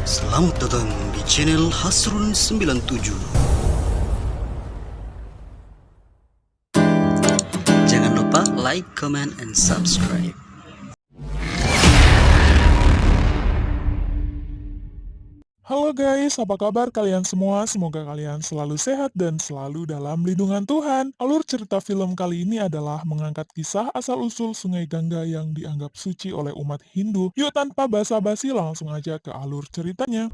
Selamat datang di channel Hasrun 97. Jangan lupa like, comment, and subscribe. Halo guys, apa kabar kalian semua? Semoga kalian selalu sehat dan selalu dalam lindungan Tuhan. Alur cerita film kali ini adalah mengangkat kisah asal-usul Sungai Gangga yang dianggap suci oleh umat Hindu. Yuk tanpa basa-basi langsung aja ke alur ceritanya.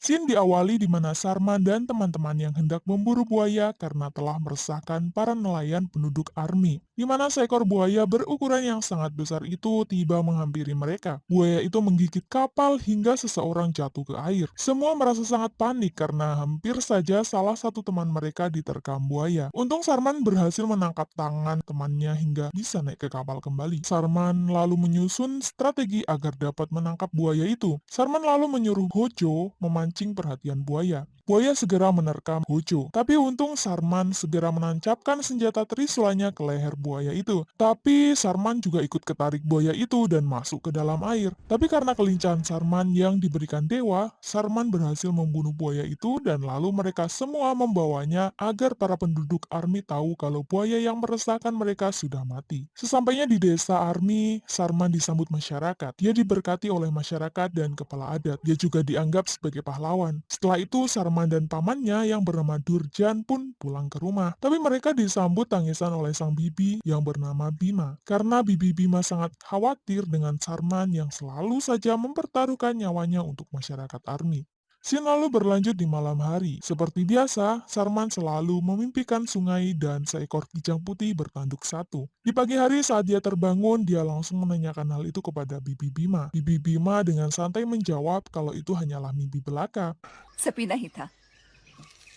Scene diawali di mana Sarman dan teman-teman yang hendak memburu buaya karena telah meresahkan para nelayan penduduk Army, di mana seekor buaya berukuran yang sangat besar itu tiba menghampiri mereka. Buaya itu menggigit kapal hingga seseorang jatuh ke air. Semua merasa sangat panik karena hampir saja salah satu teman mereka diterkam buaya. Untung Sarman berhasil menangkap tangan temannya hingga bisa naik ke kapal kembali. Sarman lalu menyusun strategi agar dapat menangkap buaya itu. Sarman lalu menyuruh Hojo memancing perhatian buaya. Buaya segera menerkam Hojo, tapi untung Sarman segera menancapkan senjata trisulanya ke leher buaya itu. Tapi Sarman juga ikut ketarik buaya itu dan masuk ke dalam air. Tapi karena kelincahan Sarman yang diberikan dewa, Sarman berhasil membunuh buaya itu dan lalu mereka semua membawanya agar para penduduk Army tahu kalau buaya yang meresahkan mereka sudah mati. Sesampainya di desa Army, Sarman disambut masyarakat. Dia diberkati oleh masyarakat dan kepala adat. Dia juga dianggap sebagai pahlawan. Setelah itu Sarman dan pamannya yang bernama Durjan pun pulang ke rumah. Tapi mereka disambut tangisan oleh sang bibi yang bernama Bima. Karena bibi Bima sangat khawatir dengan Sarman yang selalu saja mempertaruhkan nyawanya untuk masyarakat Army. Scene lalu berlanjut di malam hari. Seperti biasa, Sarman selalu memimpikan sungai dan seekor kijang putih bertanduk satu. Di pagi hari saat dia terbangun, dia langsung menanyakan hal itu kepada Bibi Bima. Bibi Bima dengan santai menjawab kalau itu hanyalah mimpi belaka. सपी नहीं था।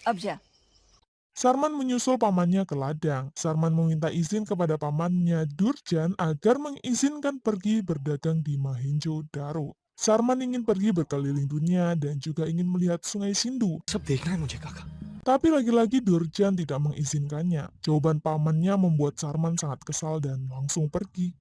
अब जा। Sarman menyusul pamannya ke ladang. Sarman meminta izin kepada pamannya Durjan agar mengizinkan pergi berdagang di Mohenjo-daro. Sarman ingin pergi berkeliling dunia dan juga ingin melihat sungai Sindu. सब देखना है मुझे काका. Tapi lagi-lagi Durjan tidak mengizinkannya. Jawaban pamannya membuat Sarman sangat kesal dan langsung pergi.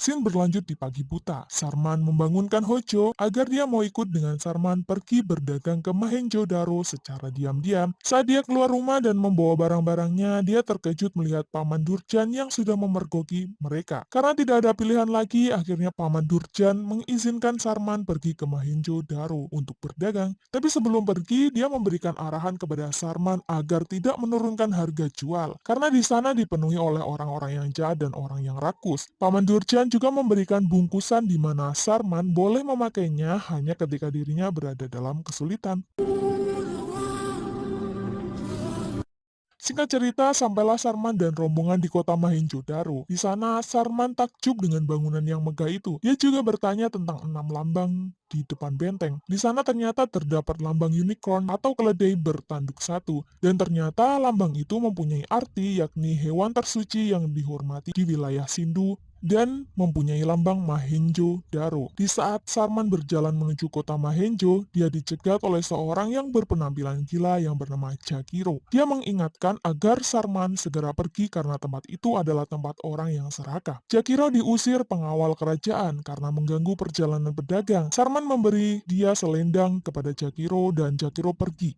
Scene berlanjut di pagi buta. Sarman membangunkan Hojo agar dia mau ikut dengan Sarman pergi berdagang ke Mohenjo-daro secara diam-diam. Saat dia keluar rumah dan membawa barang-barangnya, dia terkejut melihat Paman Durjan yang sudah memergoki mereka. Karena tidak ada pilihan lagi, akhirnya Paman Durjan mengizinkan Sarman pergi ke Mohenjo-daro untuk berdagang. Tapi sebelum pergi, dia memberikan arahan kepada Sarman agar tidak menurunkan harga jual. Karena di sana dipenuhi oleh orang-orang yang jahat dan orang yang rakus. Paman Durjan juga memberikan bungkusan di mana Sarman boleh memakainya hanya ketika dirinya berada dalam kesulitan. Singkat cerita, sampailah Sarman dan rombongan di kota Mohenjo-daro. Di sana, Sarman takjub dengan bangunan yang megah itu. Dia juga bertanya tentang 6 lambang di depan benteng. Di sana ternyata terdapat lambang unicorn atau keledai bertanduk satu. Dan ternyata lambang itu mempunyai arti yakni hewan tersuci yang dihormati di wilayah Sindu dan mempunyai lambang Mohenjo-daro. Di saat Sarman berjalan menuju kota Mohenjo, dia dicegat oleh seorang yang berpenampilan gila yang bernama Jakiro. Dia mengingatkan agar Sarman segera pergi karena tempat itu adalah tempat orang yang serakah. Jakiro diusir pengawal kerajaan karena mengganggu perjalanan pedagang. Sarman memberi dia selendang kepada Jakiro dan Jakiro pergi.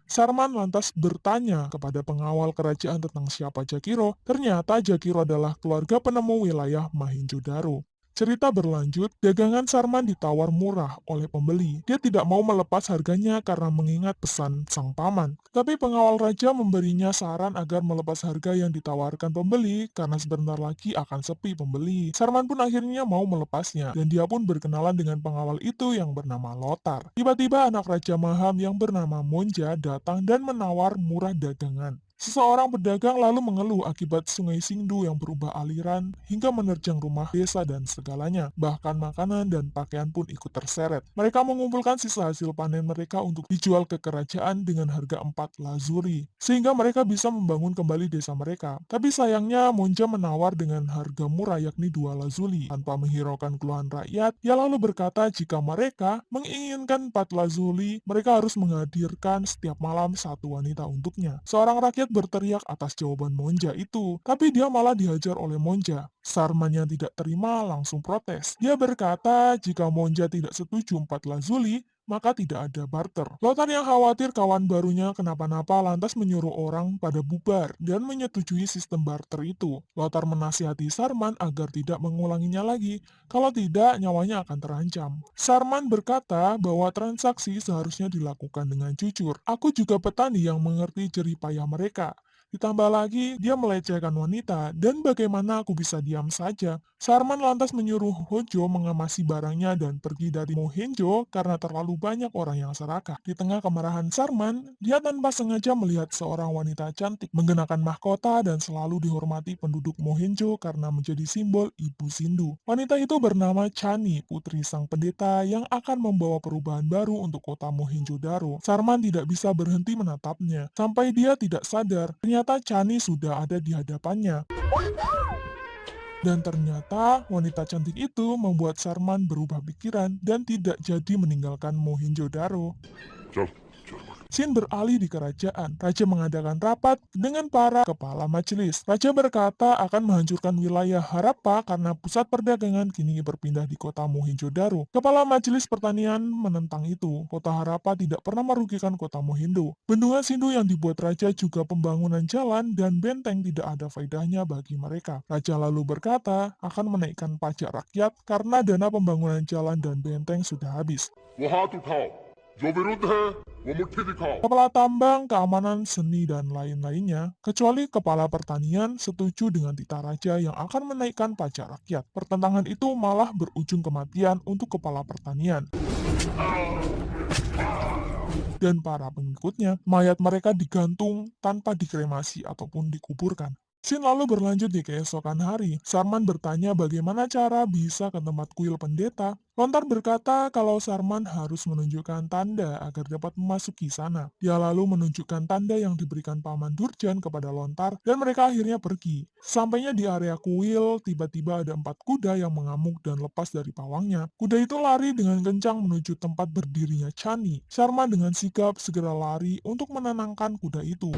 Sarman lantas bertanya kepada pengawal kerajaan tentang siapa Jakiro. Ternyata Jakiro adalah keluarga penemu wilayah Mohenjo-daro. Cerita berlanjut, dagangan Sarman ditawar murah oleh pembeli. Dia tidak mau melepas harganya karena mengingat pesan sang paman. Tapi pengawal raja memberinya saran agar melepas harga yang ditawarkan pembeli karena sebentar lagi akan sepi pembeli. Sarman pun akhirnya mau melepasnya dan dia pun berkenalan dengan pengawal itu yang bernama Lotar. Tiba-tiba anak Raja Maham yang bernama Monja datang dan menawar murah dagangan. Seseorang pedagang lalu mengeluh akibat sungai Singdu yang berubah aliran hingga menerjang rumah desa dan segalanya. Bahkan makanan dan pakaian pun ikut terseret. Mereka mengumpulkan sisa hasil panen mereka untuk dijual ke kerajaan dengan harga 4 lazuri. Sehingga mereka bisa membangun kembali desa mereka. Tapi sayangnya Monja menawar dengan harga murah yakni 2 lazuli. Tanpa menghiraukan keluhan rakyat, ia lalu berkata jika mereka menginginkan 4 lazuli, mereka harus menghadirkan setiap malam satu wanita untuknya. Seorang rakyat Rakyat berteriak atas jawaban Monja itu, tapi dia malah dihajar oleh Monja. Sarman yang tidak terima langsung protes. Dia berkata jika Monja tidak setuju 4 lazuli, maka tidak ada barter. Lothar yang khawatir kawan barunya kenapa-napa lantas menyuruh orang pada bubar dan menyetujui sistem barter itu. Lothar menasihati Sarman agar tidak mengulanginya lagi, kalau tidak nyawanya akan terancam. Sarman berkata bahwa transaksi seharusnya dilakukan dengan jujur. Aku juga petani yang mengerti jerih payah mereka. Ditambah lagi, dia melecehkan wanita, dan bagaimana aku bisa diam saja? Sarman lantas menyuruh Hojo mengemasi barangnya dan pergi dari Mohenjo karena terlalu banyak orang yang serakah. Di tengah kemarahan Sarman, dia tanpa sengaja melihat seorang wanita cantik mengenakan mahkota dan selalu dihormati penduduk Mohenjo karena menjadi simbol Ibu Sindu. Wanita itu bernama Chani, putri sang pendeta yang akan membawa perubahan baru untuk kota Mohenjo-daro. Sarman tidak bisa berhenti menatapnya, sampai dia tidak sadar. Ternyata Chani sudah ada di hadapannya. Dan ternyata wanita cantik itu membuat Sarman berubah pikiran dan tidak jadi meninggalkan Mohenjo-daro. Scene beralih di kerajaan. Raja mengadakan rapat dengan para kepala majelis. Raja berkata akan menghancurkan wilayah Harappa karena pusat perdagangan kini berpindah di kota Mohenjo-daro. Kepala majelis pertanian menentang itu. Kota Harappa tidak pernah merugikan kota Mohindo. Bendungan Sindu yang dibuat raja juga pembangunan jalan dan benteng tidak ada faedahnya bagi mereka. Raja lalu berkata akan menaikkan pajak rakyat karena dana pembangunan jalan dan benteng sudah habis. वो हाथ उठाओ जो विरुद्ध है वो मुट्ठी दिखाओ Kepala tambang, keamanan, seni, dan lain-lainnya, kecuali kepala pertanian setuju dengan titah raja yang akan menaikkan pajak rakyat. Pertentangan itu malah berujung kematian untuk kepala pertanian. Dan para pengikutnya, mayat mereka digantung tanpa dikremasi ataupun dikuburkan. Scene lalu berlanjut di keesokan hari. Sarman bertanya bagaimana cara bisa ke tempat kuil pendeta. Lontar berkata kalau Sarman harus menunjukkan tanda agar dapat memasuki sana. Dia lalu menunjukkan tanda yang diberikan Paman Durjan kepada Lontar dan mereka akhirnya pergi. Sampainya di area kuil, tiba-tiba ada 4 kuda yang mengamuk dan lepas dari pawangnya. Kuda itu lari dengan kencang menuju tempat berdirinya Chani. Sarman dengan sigap segera lari untuk menenangkan kuda itu.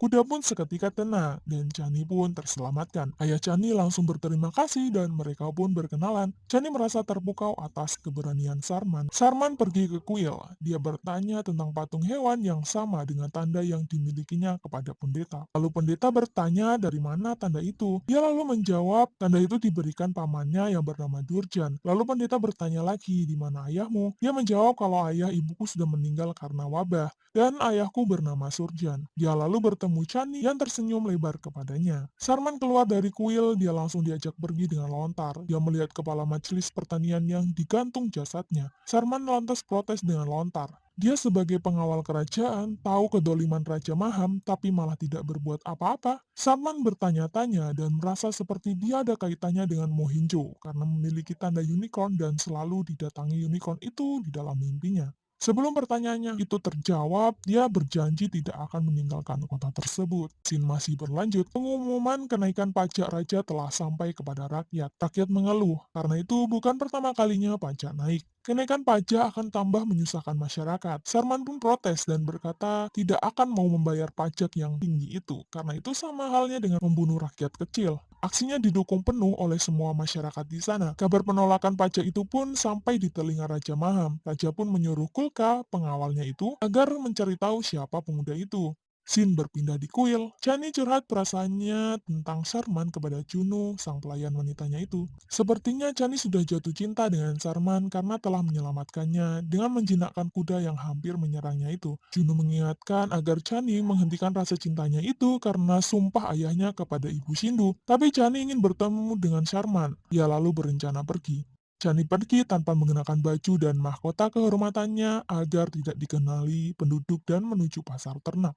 Kuda pun seketika tenang, dan Chani pun terselamatkan. Ayah Chani langsung berterima kasih dan mereka pun berkenalan. Chani merasa terpukau atas keberanian Sarman. Sarman pergi ke kuil. Dia bertanya tentang patung hewan yang sama dengan tanda yang dimilikinya kepada pendeta. Lalu pendeta bertanya dari mana tanda itu. Dia lalu menjawab, tanda itu diberikan pamannya yang bernama Durjan. Lalu pendeta bertanya lagi, di mana ayahmu? Dia menjawab kalau ayah ibuku sudah meninggal karena wabah, dan ayahku bernama Surjan. Dia lalu bertemu Chani yang tersenyum lebar kepadanya. Sarman keluar dari kuil, dia langsung diajak pergi dengan Lontar. Dia melihat kepala majelis pertanian yang digantung jasadnya. Sarman lantas protes dengan Lontar. Dia sebagai pengawal kerajaan, tahu kedoliman Raja Maham, tapi malah tidak berbuat apa-apa. Sarman bertanya-tanya dan merasa seperti dia ada kaitannya dengan Mohenjo, karena memiliki tanda unicorn dan selalu didatangi unicorn itu di dalam mimpinya. Sebelum pertanyaannya itu terjawab, dia berjanji tidak akan meninggalkan kota tersebut. Scene masih berlanjut. Pengumuman kenaikan pajak raja telah sampai kepada rakyat. Rakyat mengeluh, karena itu bukan pertama kalinya pajak naik. Kenaikan pajak akan tambah menyusahkan masyarakat. Sarman pun protes dan berkata tidak akan mau membayar pajak yang tinggi itu, karena itu sama halnya dengan membunuh rakyat kecil. Aksinya didukung penuh oleh semua masyarakat di sana. Kabar penolakan pajak itu pun sampai di telinga Raja Maham. Raja pun menyuruh Kulka, pengawalnya itu, agar mencari tahu siapa pemuda itu. Scene berpindah di kuil. Chani curhat perasaannya tentang Sarman kepada Juno, sang pelayan wanitanya itu. Sepertinya Chani sudah jatuh cinta dengan Sarman karena telah menyelamatkannya dengan menjinakkan kuda yang hampir menyerangnya itu. Juno mengingatkan agar Chani menghentikan rasa cintanya itu karena sumpah ayahnya kepada Ibu Sindu. Tapi Chani ingin bertemu dengan Sarman. Dia lalu berencana pergi. Chani pergi tanpa mengenakan baju dan mahkota kehormatannya agar tidak dikenali penduduk dan menuju pasar ternak.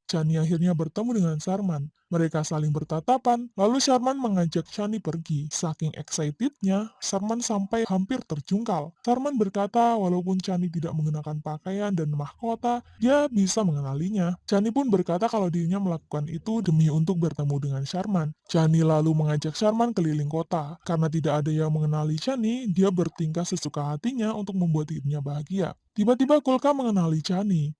Chani akhirnya bertemu dengan Sarman. Mereka saling bertatapan, lalu Sarman mengajak Chani pergi. Saking excitednya, Sarman sampai hampir terjungkal. Sarman berkata walaupun Chani tidak mengenakan pakaian dan mahkota, dia bisa mengenalinya. Chani pun berkata kalau dirinya melakukan itu demi untuk bertemu dengan Sarman. Chani lalu mengajak Sarman keliling kota. Karena tidak ada yang mengenali Chani, dia bertingkah sesuka hatinya untuk membuat dirinya bahagia. Tiba-tiba Kulka mengenali Chani.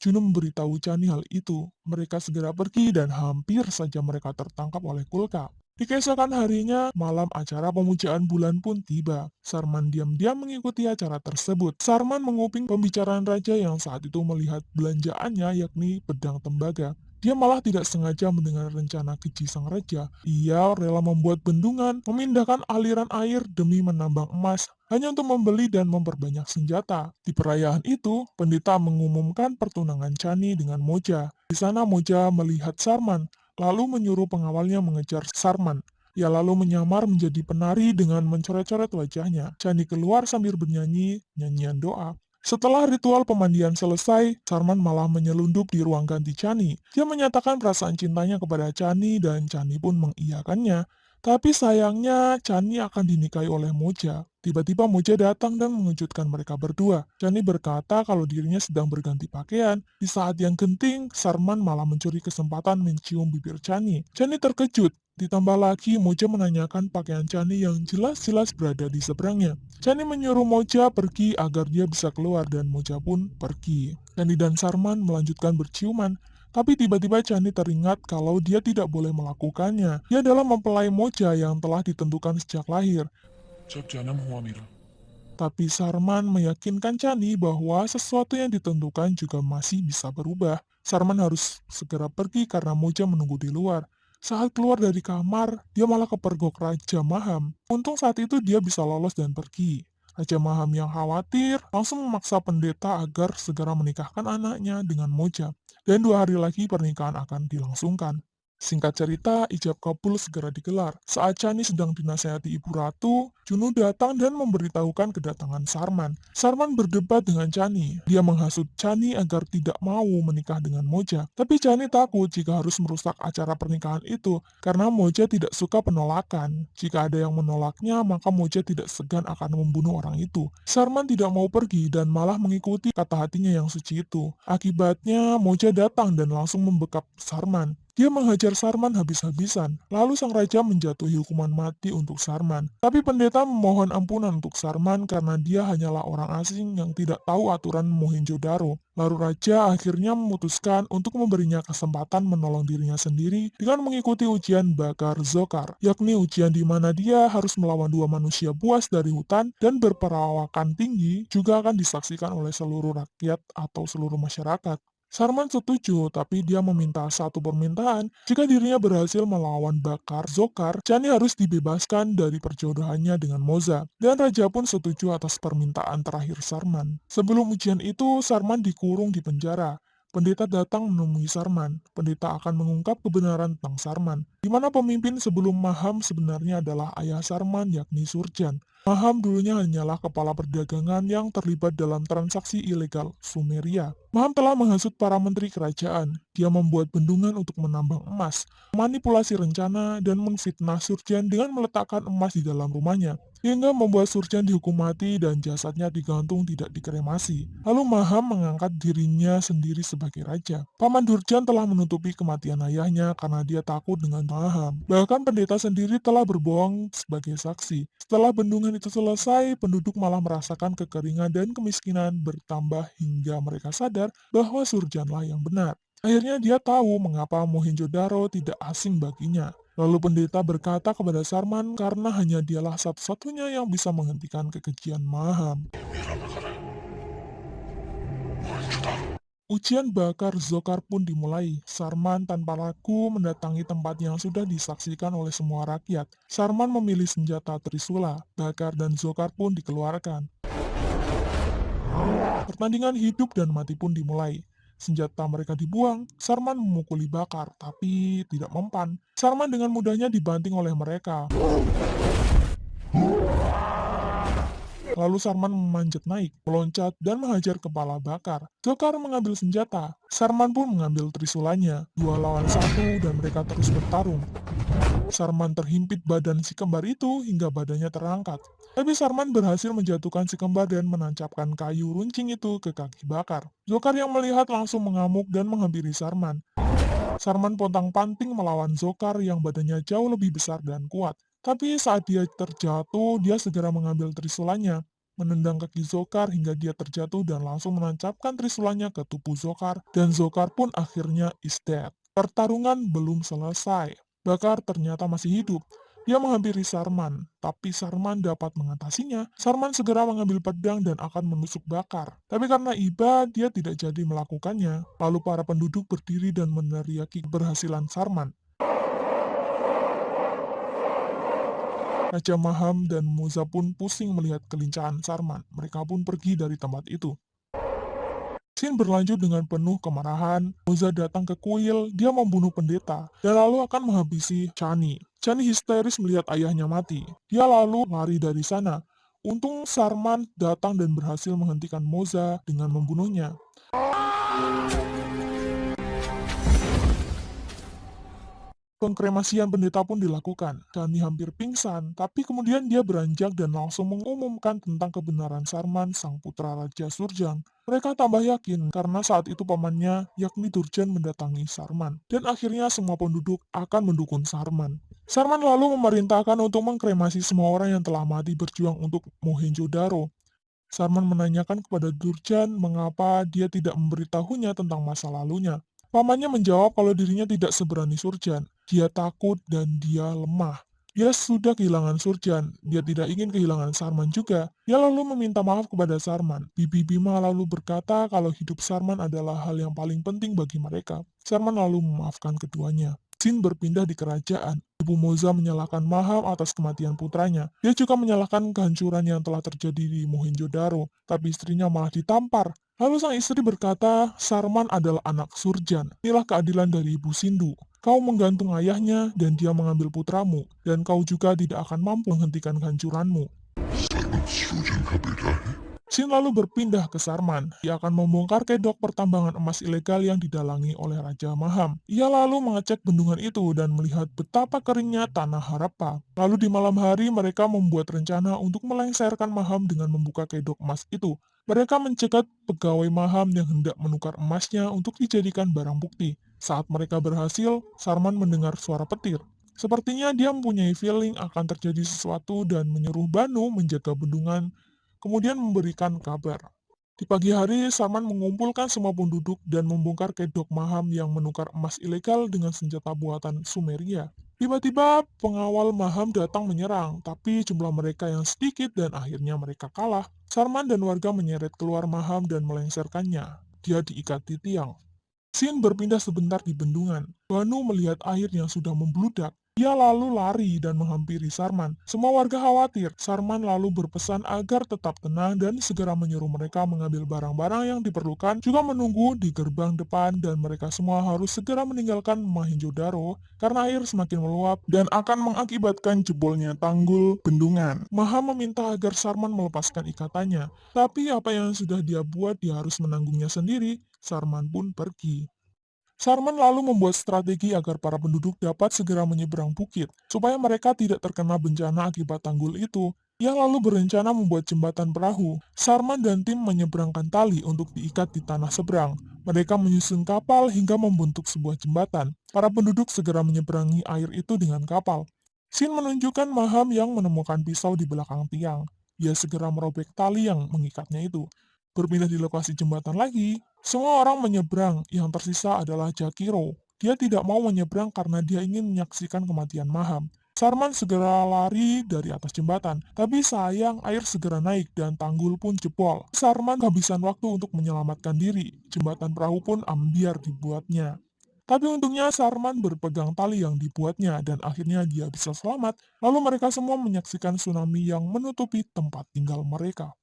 Juno memberitahu Chani hal itu. Mereka segera pergi dan hampir saja mereka tertangkap oleh Kulka. Di keesokan harinya, malam acara pemujaan bulan pun tiba. Sarman diam-diam mengikuti acara tersebut. Sarman menguping pembicaraan raja yang saat itu melihat belanjaannya, yakni pedang tembaga. Dia malah tidak sengaja mendengar rencana keji sang raja. Ia rela membuat bendungan, memindahkan aliran air demi menambang emas, hanya untuk membeli dan memperbanyak senjata. Di perayaan itu, pendeta mengumumkan pertunangan Chani dengan Moja. Di sana Moja melihat Sarman, lalu menyuruh pengawalnya mengejar Sarman. Ia lalu menyamar menjadi penari dengan mencoret-coret wajahnya. Chani keluar sambil bernyanyi nyanyian doa. Setelah ritual pemandian selesai, Sarman malah menyelundup di ruang ganti Chani. Dia menyatakan perasaan cintanya kepada Chani dan Chani pun mengiyakannya. Tapi sayangnya Chani akan dinikahi oleh Moja. Tiba-tiba Moja datang dan mengejutkan mereka berdua. Chani berkata kalau dirinya sedang berganti pakaian. Di saat yang genting, Sarman malah mencuri kesempatan mencium bibir Chani. Chani terkejut. Ditambah lagi, Moja menanyakan pakaian Chani yang jelas-jelas berada di seberangnya. Chani menyuruh Moja pergi agar dia bisa keluar dan Moja pun pergi. Chani dan Sarman melanjutkan berciuman. Tapi tiba-tiba Chani teringat kalau dia tidak boleh melakukannya. Dia adalah mempelai Moja yang telah ditentukan sejak lahir. जब जन्म हुआ मेरा Tapi Sarman meyakinkan Chani bahwa sesuatu yang ditentukan juga masih bisa berubah. Sarman harus segera pergi karena Moja menunggu di luar. Saat keluar dari kamar, dia malah kepergok Raja Maham. Untung saat itu dia bisa lolos dan pergi. Raja Maham yang khawatir langsung memaksa pendeta agar segera menikahkan anaknya dengan Moja. Dan 2 hari lagi pernikahan akan dilangsungkan. Singkat cerita, ijab kabul segera digelar. Saat Chani sedang dinasehati Ibu Ratu, Juno datang dan memberitahukan kedatangan Sarman. Sarman berdebat dengan Chani. Dia menghasut Chani agar tidak mau menikah dengan Moja. Tapi Chani takut jika harus merusak acara pernikahan itu, karena Moja tidak suka penolakan. Jika ada yang menolaknya, maka Moja tidak segan akan membunuh orang itu. Sarman tidak mau pergi dan malah mengikuti kata hatinya yang suci itu. Akibatnya, Moja datang dan langsung membekap Sarman. Dia menghajar Sarman habis-habisan, lalu sang raja menjatuhi hukuman mati untuk Sarman. Tapi pendeta memohon ampunan untuk Sarman karena dia hanyalah orang asing yang tidak tahu aturan Mohenjo-daro. Lalu raja akhirnya memutuskan untuk memberinya kesempatan menolong dirinya sendiri dengan mengikuti ujian Bakar Zokar, yakni ujian di mana dia harus melawan 2 manusia buas dari hutan dan berperawakan tinggi, juga akan disaksikan oleh seluruh rakyat atau seluruh masyarakat. Sarman setuju, tapi dia meminta satu permintaan. Jika dirinya berhasil melawan Bakar Zokar, Chani harus dibebaskan dari perjodohannya dengan Moza. Dan raja pun setuju atas permintaan terakhir Sarman. Sebelum ujian itu, Sarman dikurung di penjara. Pendeta datang menemui Sarman. Pendeta akan mengungkap kebenaran tentang Sarman, di mana pemimpin sebelum Maham sebenarnya adalah ayah Sarman, yakni Surjan. Maham dulunya hanyalah kepala perdagangan yang terlibat dalam transaksi ilegal Sumeria. Maham telah menghasut para menteri kerajaan. Dia membuat bendungan untuk menambang emas, manipulasi rencana, dan menfitnah Surjan dengan meletakkan emas di dalam rumahnya, hingga membuat Surjan dihukum mati dan jasadnya digantung tidak dikremasi. Lalu Maham mengangkat dirinya sendiri sebagai raja. Paman Durjan telah menutupi kematian ayahnya karena dia takut dengan Maham. Bahkan pendeta sendiri telah berbohong sebagai saksi. Setelah bendungan itu selesai, penduduk malah merasakan kekeringan dan kemiskinan bertambah hingga mereka sadar bahwa Surjanlah yang benar. Akhirnya dia tahu mengapa Mohenjo-daro tidak asing baginya. Lalu pendeta berkata kepada Sarman karena hanya dialah satu-satunya yang bisa menghentikan kekejian Maham. Ujian Bakar Zokar pun dimulai. Sarman tanpa ragu mendatangi tempat yang sudah disaksikan oleh semua rakyat. Sarman memilih senjata Trisula. Bakar dan Zokar pun dikeluarkan. Pertandingan hidup dan mati pun dimulai. Senjata mereka dibuang, Sarman memukuli Bakar, tapi tidak mempan. Sarman dengan mudahnya dibanting oleh mereka. Lalu Sarman memanjat naik, meloncat, dan menghajar kepala Bakar. Zokar mengambil senjata. Sarman pun mengambil trisulanya. 2 lawan 1 dan mereka terus bertarung. Sarman terhimpit badan si kembar itu hingga badannya terangkat. Tapi Sarman berhasil menjatuhkan si kembar dan menancapkan kayu runcing itu ke kaki Bakar. Zokar yang melihat langsung mengamuk dan menghampiri Sarman. Sarman pontang-panting melawan Zokar yang badannya jauh lebih besar dan kuat. Tapi saat dia terjatuh, dia segera mengambil trisulanya, menendang kaki Zokar hingga dia terjatuh dan langsung menancapkan trisulanya ke tubuh Zokar, dan Zokar pun akhirnya is dead. Pertarungan belum selesai. Bakar ternyata masih hidup. Dia menghampiri Sarman, tapi Sarman dapat mengatasinya. Sarman segera mengambil pedang dan akan menusuk Bakar. Tapi karena iba, dia tidak jadi melakukannya. Lalu para penduduk berdiri dan meneriaki keberhasilan Sarman. Raja Maham dan Muza pun pusing melihat kelincahan Sarman. Mereka pun pergi dari tempat itu. Scene berlanjut dengan penuh kemarahan. Muza datang ke kuil, dia membunuh pendeta, dan lalu akan menghabisi Chani. Chani histeris melihat ayahnya mati. Dia lalu lari dari sana. Untung Sarman datang dan berhasil menghentikan Moza dengan membunuhnya. Pengkremasian pendeta pun dilakukan. Chani hampir pingsan, tapi kemudian dia beranjak dan langsung mengumumkan tentang kebenaran Sarman, sang putra Raja Surjang. Mereka tambah yakin karena saat itu pamannya, yakni Durjan, mendatangi Sarman. Dan akhirnya semua penduduk akan mendukung Sarman. Sarman lalu memerintahkan untuk mengkremasi semua orang yang telah mati berjuang untuk Mohenjo-daro. Sarman menanyakan kepada Durjan mengapa dia tidak memberitahunya tentang masa lalunya. Pamannya menjawab kalau dirinya tidak seberani Surjan. Dia takut dan dia lemah. Dia sudah kehilangan Surjan. Dia tidak ingin kehilangan Sarman juga. Dia lalu meminta maaf kepada Sarman. Bibi Bima lalu berkata kalau hidup Sarman adalah hal yang paling penting bagi mereka. Sarman lalu memaafkan keduanya. Scene berpindah di kerajaan. Ibu Moza menyalahkan Maham atas kematian putranya. Dia juga menyalahkan kehancuran yang telah terjadi di Mohenjo-daro, tapi istrinya malah ditampar. Lalu sang istri berkata, Sarman adalah anak Surjan. Inilah keadilan dari Ibu Sindu. Kau menggantung ayahnya dan dia mengambil putramu, dan kau juga tidak akan mampu menghentikan kehancuranmu. Scene lalu berpindah ke Sarman. Ia akan membongkar kedok pertambangan emas ilegal yang didalangi oleh Raja Maham. Ia lalu mengecek bendungan itu dan melihat betapa keringnya tanah Harappa. Lalu di malam hari mereka membuat rencana untuk melengsarkan Maham dengan membuka kedok emas itu. Mereka mencegat pegawai Maham yang hendak menukar emasnya untuk dijadikan barang bukti. Saat mereka berhasil, Sarman mendengar suara petir. Sepertinya dia mempunyai feeling akan terjadi sesuatu dan menyuruh Banu menjaga bendungan, kemudian memberikan kabar. Di pagi hari, Sarman mengumpulkan semua penduduk dan membongkar kedok Maham yang menukar emas ilegal dengan senjata buatan Sumeria. Tiba-tiba, pengawal Maham datang menyerang, tapi jumlah mereka yang sedikit dan akhirnya mereka kalah. Sarman dan warga menyeret keluar Maham dan melengsarkannya. Dia diikat di tiang. Scene berpindah sebentar di bendungan. Banu melihat air yang sudah membludak. Dia lalu lari dan menghampiri Sarman. Semua warga khawatir. Sarman lalu berpesan agar tetap tenang dan segera menyuruh mereka mengambil barang-barang yang diperlukan, juga menunggu di gerbang depan, dan mereka semua harus segera meninggalkan Mohenjo-daro karena air semakin meluap dan akan mengakibatkan jebolnya tanggul bendungan. Maha meminta agar Sarman melepaskan ikatannya, tapi apa yang sudah dia buat dia harus menanggungnya sendiri. Sarman pun pergi. Sarman lalu membuat strategi agar para penduduk dapat segera menyeberang bukit, supaya mereka tidak terkena bencana akibat tanggul itu. Ia lalu berencana membuat jembatan perahu. Sarman dan tim menyeberangkan tali untuk diikat di tanah seberang. Mereka menyusun kapal hingga membentuk sebuah jembatan. Para penduduk segera menyeberangi air itu dengan kapal. Scene menunjukkan Maham yang menemukan pisau di belakang tiang. Dia segera merobek tali yang mengikatnya itu. Berpindah di lokasi jembatan lagi, semua orang menyeberang, yang tersisa adalah Jakiro. Dia tidak mau menyeberang karena dia ingin menyaksikan kematian Maham. Sarman segera lari dari atas jembatan, tapi sayang air segera naik dan tanggul pun jebol. Sarman kehabisan waktu untuk menyelamatkan diri, jembatan perahu pun ambiar dibuatnya. Tapi untungnya Sarman berpegang tali yang dibuatnya dan akhirnya dia bisa selamat. Lalu mereka semua menyaksikan tsunami yang menutupi tempat tinggal mereka.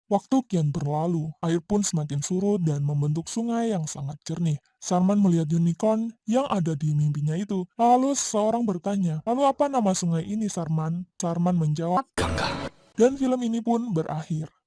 Waktu kian berlalu, air pun semakin surut dan membentuk sungai yang sangat jernih. Sarman melihat unicorn yang ada di mimpinya itu. Lalu seseorang bertanya, lalu apa nama sungai ini Sarman? Sarman menjawab, dan film ini pun berakhir.